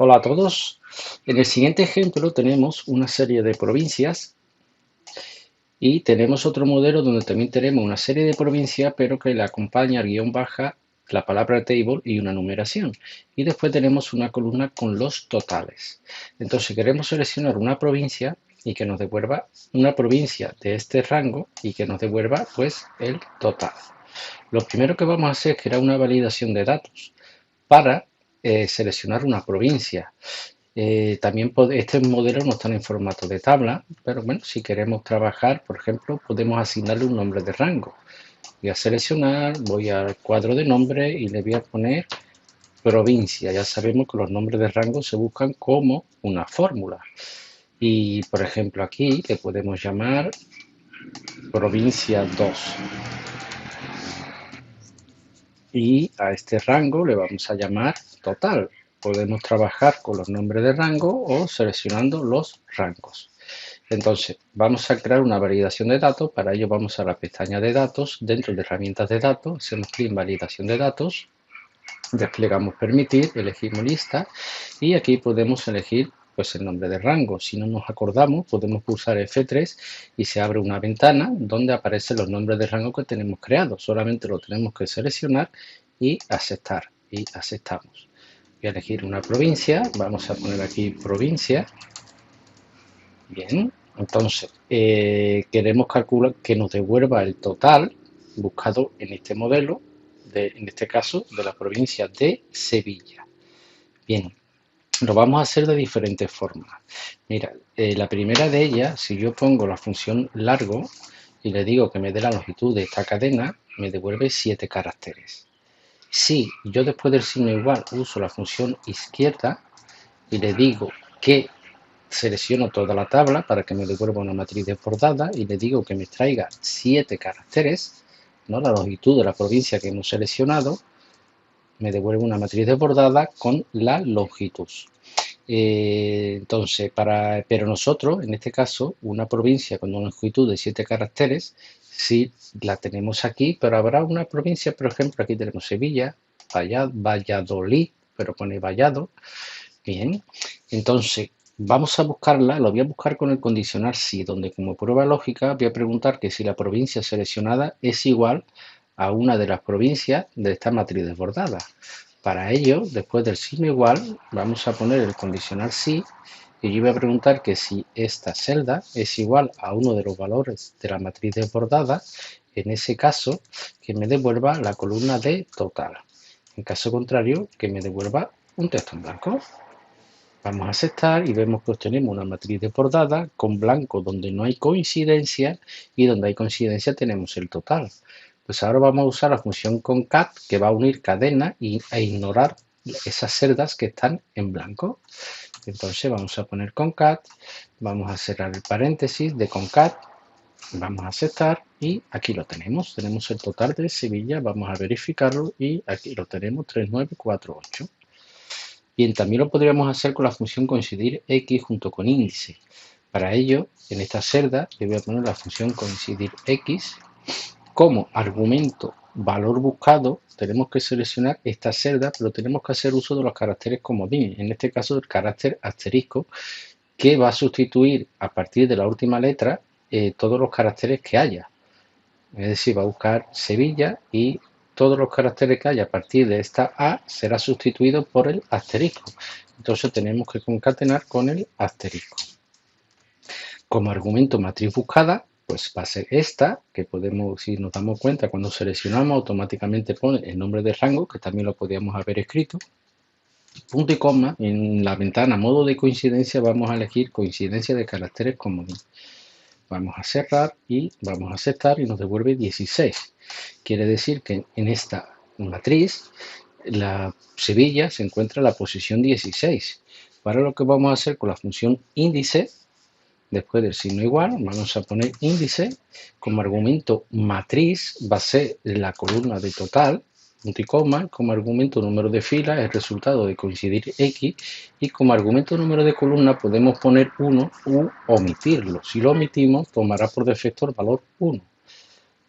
Hola a todos. En el siguiente ejemplo tenemos una serie de provincias y tenemos otro modelo donde también tenemos una serie de provincias, pero que le acompaña al guión baja la palabra table y una numeración. Y después tenemos una columna con los totales. Entonces queremos seleccionar una provincia y que nos devuelva una provincia de este rango y que nos devuelva pues el total. Lo primero que vamos a hacer es crear una validación de datos para seleccionar una provincia. También este modelo no está en formato de tabla, pero bueno, si queremos trabajar, por ejemplo, podemos asignarle un nombre de rango. Voy a seleccionar, voy al cuadro de nombre y le voy a poner provincia. Ya sabemos que los nombres de rango se buscan como una fórmula. Y por ejemplo aquí le podemos llamar provincia 2. Y a este rango le vamos a llamar total. Podemos trabajar con los nombres de rango o seleccionando los rangos. Entonces, vamos a crear una validación de datos. Para ello vamos a la pestaña de datos. Dentro de herramientas de datos, hacemos clic en validación de datos. Desplegamos permitir, elegimos lista y aquí podemos elegir pues el nombre de rango. Si no nos acordamos, podemos pulsar F3 y se abre una ventana donde aparecen los nombres de rango que tenemos creados. Solamente lo tenemos que seleccionar y aceptar. Y aceptamos. Voy a elegir una provincia. Vamos a poner aquí provincia. Bien, entonces queremos calcular que nos devuelva el total buscado en este modelo, en este caso de la provincia de Sevilla. Bien, lo vamos a hacer de diferentes formas. Mira, la primera de ellas, si yo pongo la función largo y le digo que me dé la longitud de esta cadena, me devuelve 7 caracteres. Si yo después del signo igual uso la función izquierda y le digo que selecciono toda la tabla para que me devuelva una matriz desbordada y le digo que me traiga 7 caracteres, ¿no? La longitud de la provincia que hemos seleccionado, me devuelve una matriz desbordada con la longitud. Entonces, pero nosotros, en este caso, una provincia con una longitud de 7 caracteres, sí la tenemos aquí, pero habrá una provincia, por ejemplo, aquí tenemos Sevilla, Valladolid, pero pone Vallado. Bien, entonces vamos a buscarla, lo voy a buscar con el condicional si, donde como prueba lógica voy a preguntar que si la provincia seleccionada es igual a una de las provincias de esta matriz desbordada. Para ello, después del signo igual, vamos a poner el condicional si y yo voy a preguntar que si esta celda es igual a uno de los valores de la matriz desbordada, en ese caso, que me devuelva la columna de total. En caso contrario, que me devuelva un texto en blanco. Vamos a aceptar y vemos que obtenemos una matriz desbordada con blanco donde no hay coincidencia y donde hay coincidencia tenemos el total. Pues ahora vamos a usar la función concat que va a unir cadenas e ignorar esas celdas que están en blanco. Entonces vamos a poner concat, vamos a cerrar el paréntesis de concat, vamos a aceptar y aquí lo tenemos. Tenemos el total de Sevilla, vamos a verificarlo y aquí lo tenemos 3948. Bien, también lo podríamos hacer con la función coincidir x junto con índice. Para ello, en esta celda le voy a poner la función coincidir x. Como argumento valor buscado, tenemos que seleccionar esta celda, pero tenemos que hacer uso de los caracteres comodines. En este caso, el carácter asterisco, que va a sustituir a partir de la última letra todos los caracteres que haya. Es decir, va a buscar Sevilla y todos los caracteres que haya a partir de esta A será sustituido por el asterisco. Entonces tenemos que concatenar con el asterisco. Como argumento matriz buscada, pues va a ser esta, que podemos, si nos damos cuenta, cuando seleccionamos automáticamente pone el nombre de rango, que también lo podíamos haber escrito. Punto y coma, en la ventana modo de coincidencia vamos a elegir coincidencia de caracteres comodín. Vamos a cerrar y vamos a aceptar y nos devuelve 16. Quiere decir que en esta matriz la Sevilla se encuentra en la posición 16. Para lo que vamos a hacer con la función índice, después del signo igual, vamos a poner índice. Como argumento matriz va a ser la columna de total, punto y coma. Como argumento número de fila, el resultado de coincidir x. Y como argumento número de columna podemos poner 1 u omitirlo. Si lo omitimos, tomará por defecto el valor 1.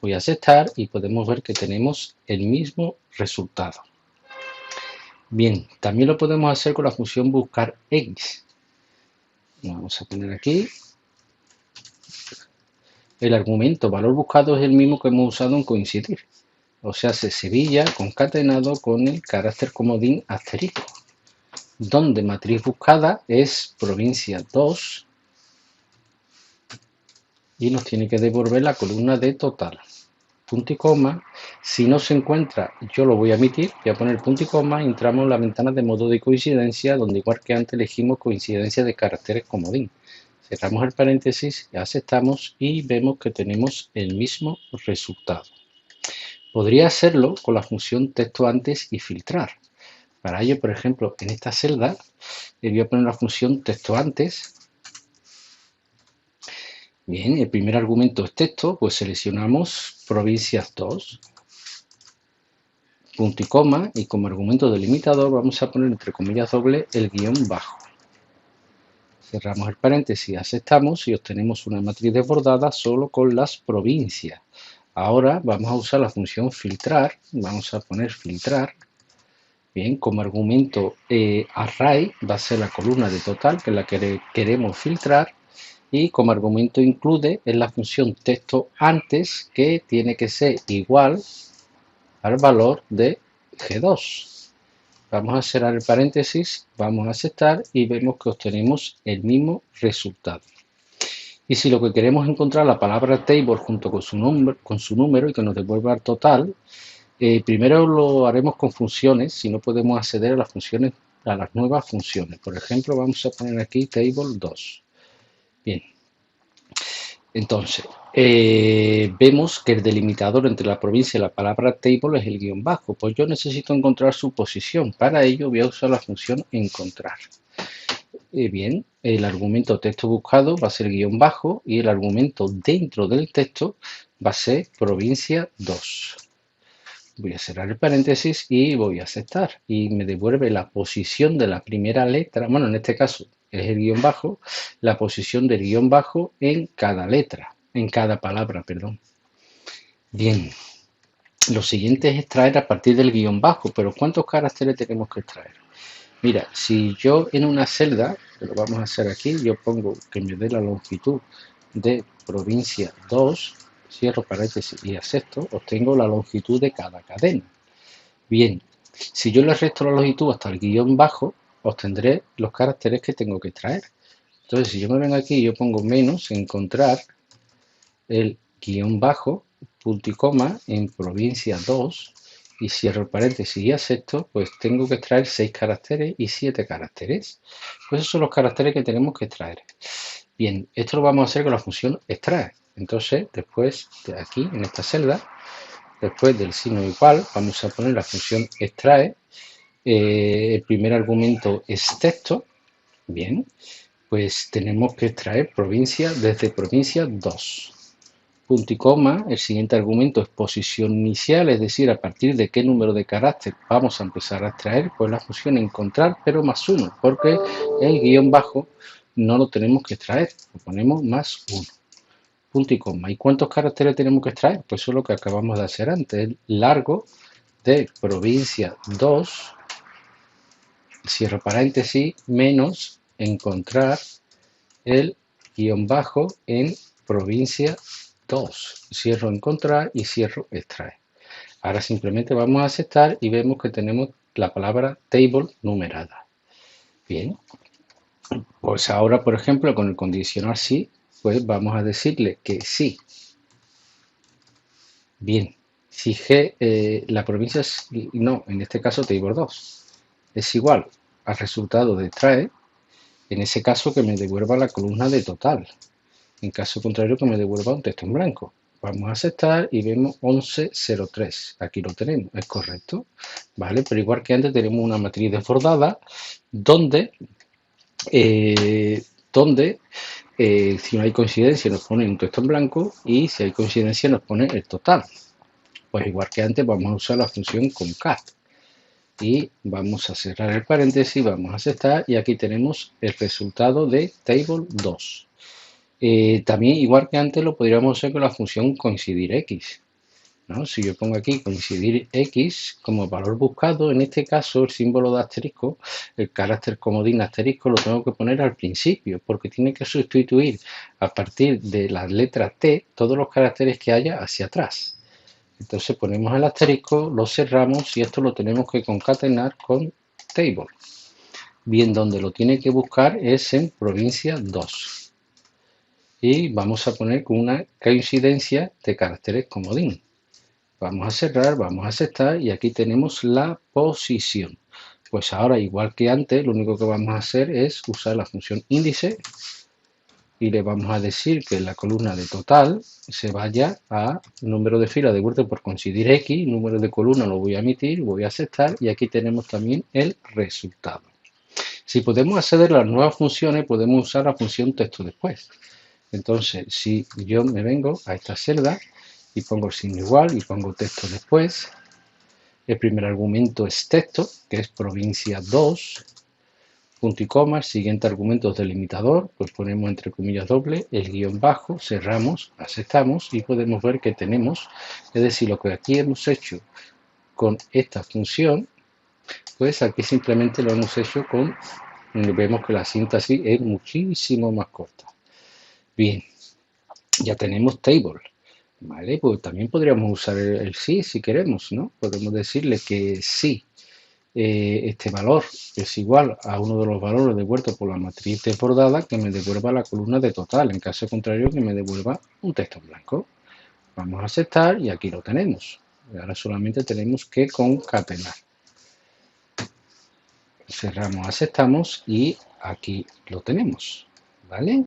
Voy a aceptar y podemos ver que tenemos el mismo resultado. Bien, también lo podemos hacer con la función buscar X. Vamos a poner aquí. El argumento valor buscado es el mismo que hemos usado en coincidir. O sea, Sevilla concatenado con el carácter comodín asterisco, donde matriz buscada es provincia 2 y nos tiene que devolver la columna de total. Punto y coma. Si no se encuentra, yo lo voy a omitir, voy a poner punto y coma y entramos en la ventana de modo de coincidencia, donde igual que antes elegimos coincidencia de caracteres comodín. Cerramos el paréntesis, aceptamos y vemos que tenemos el mismo resultado. Podría hacerlo con la función texto antes y filtrar. Para ello, por ejemplo, en esta celda voy a poner la función texto antes. Bien, el primer argumento es texto, pues seleccionamos provincias 2, punto y coma, y como argumento delimitador vamos a poner entre comillas doble el guión bajo. Cerramos el paréntesis, aceptamos y obtenemos una matriz desbordada solo con las provincias. Ahora vamos a usar la función filtrar, vamos a poner filtrar. Bien, como argumento array va a ser la columna de total, que es la que queremos filtrar, y como argumento include es la función texto antes, que tiene que ser igual al valor de G2. Vamos a cerrar el paréntesis, vamos a aceptar y vemos que obtenemos el mismo resultado. Y si lo que queremos es encontrar la palabra table junto con su número y que nos devuelva el total, primero lo haremos con funciones, si no podemos acceder a las funciones, a las nuevas funciones. Por ejemplo, vamos a poner aquí table 2. Bien. Entonces, vemos que el delimitador entre la provincia y la palabra table es el guión bajo. Pues yo necesito encontrar su posición. Para ello voy a usar la función encontrar. Bien, el argumento texto buscado va a ser guión bajo y el argumento dentro del texto va a ser provincia 2. Voy a cerrar el paréntesis y voy a aceptar. Y me devuelve la posición de la primera letra, bueno, en este caso es el guión bajo, la posición del guión bajo en cada letra, en cada palabra, perdón. Bien, lo siguiente es extraer a partir del guión bajo, pero ¿cuántos caracteres tenemos que extraer? Mira, si yo en una celda, que lo vamos a hacer aquí, yo pongo que me dé la longitud de provincia 2, cierro paréntesis y acepto, obtengo la longitud de cada cadena. Bien, si yo le resto la longitud hasta el guión bajo, obtendré los caracteres que tengo que extraer. Entonces, si yo me vengo aquí y yo pongo menos, encontrar el guión bajo, punto y coma, en provincia 2, y cierro el paréntesis y acepto, pues tengo que extraer 6 caracteres y 7 caracteres. Pues esos son los caracteres que tenemos que extraer. Bien, esto lo vamos a hacer con la función extraer. Entonces, después de aquí, en esta celda, después del signo igual, vamos a poner la función extrae. El primer argumento es texto. Bien, pues tenemos que extraer provincia desde provincia 2. Punto y coma, el siguiente argumento es posición inicial, es decir, a partir de qué número de carácter vamos a empezar a extraer, pues la función encontrar, pero más 1, porque el guión bajo no lo tenemos que extraer, lo ponemos más 1. Punto y coma. ¿Y cuántos caracteres tenemos que extraer? Pues eso es lo que acabamos de hacer antes, el largo de provincia 2, cierro paréntesis, menos encontrar el guión bajo en provincia 2. Cierro encontrar y cierro extraer. Ahora simplemente vamos a aceptar y vemos que tenemos la palabra table numerada. Bien, pues ahora, por ejemplo, con el condicional sí, pues vamos a decirle que sí. Bien, si G, la provincia es, no, en este caso table 2, es igual al resultado de extraer, en ese caso que me devuelva la columna de total. En caso contrario, que me devuelva un texto en blanco. Vamos a aceptar y vemos 1103. Aquí lo tenemos, es correcto. ¿Vale? Pero igual que antes tenemos una matriz desbordada donde, si no hay coincidencia nos pone un texto en blanco y si hay coincidencia nos pone el total. Pues igual que antes vamos a usar la función concat. Y vamos a cerrar el paréntesis, vamos a aceptar y aquí tenemos el resultado de table 2. También, igual que antes, lo podríamos hacer con la función coincidir x. ¿no? Si yo pongo aquí coincidir X como valor buscado, en este caso el símbolo de asterisco, el carácter comodín asterisco lo tengo que poner al principio, porque tiene que sustituir a partir de la letra T todos los caracteres que haya hacia atrás. Entonces ponemos el asterisco, lo cerramos y esto lo tenemos que concatenar con table. Bien, donde lo tiene que buscar es en provincia 2. Y vamos a poner con una coincidencia de caracteres comodín. Vamos a cerrar, vamos a aceptar y aquí tenemos la posición. Pues ahora, igual que antes, lo único que vamos a hacer es usar la función índice y le vamos a decir que la columna de total se vaya a número de fila de vuelta por coincidir X, número de columna lo voy a emitir, voy a aceptar y aquí tenemos también el resultado. Si podemos acceder a las nuevas funciones, podemos usar la función texto después. Entonces, si yo me vengo a esta celda y pongo el signo igual y pongo texto después, el primer argumento es texto, que es provincia 2, punto y coma, el siguiente argumento es delimitador, pues ponemos entre comillas doble, el guión bajo, cerramos, aceptamos y podemos ver que tenemos, es decir, lo que aquí hemos hecho con esta función, pues aquí simplemente lo hemos hecho con, vemos que la síntesis es muchísimo más corta. Bien, ya tenemos table, ¿vale? Pues también podríamos usar el sí si queremos, ¿no? Podemos decirle que sí, este valor es igual a uno de los valores devueltos por la matriz desbordada que me devuelva la columna de total, en caso contrario que me devuelva un texto en blanco. Vamos a aceptar y aquí lo tenemos. Ahora solamente tenemos que concatenar. Cerramos, aceptamos y aquí lo tenemos, ¿vale?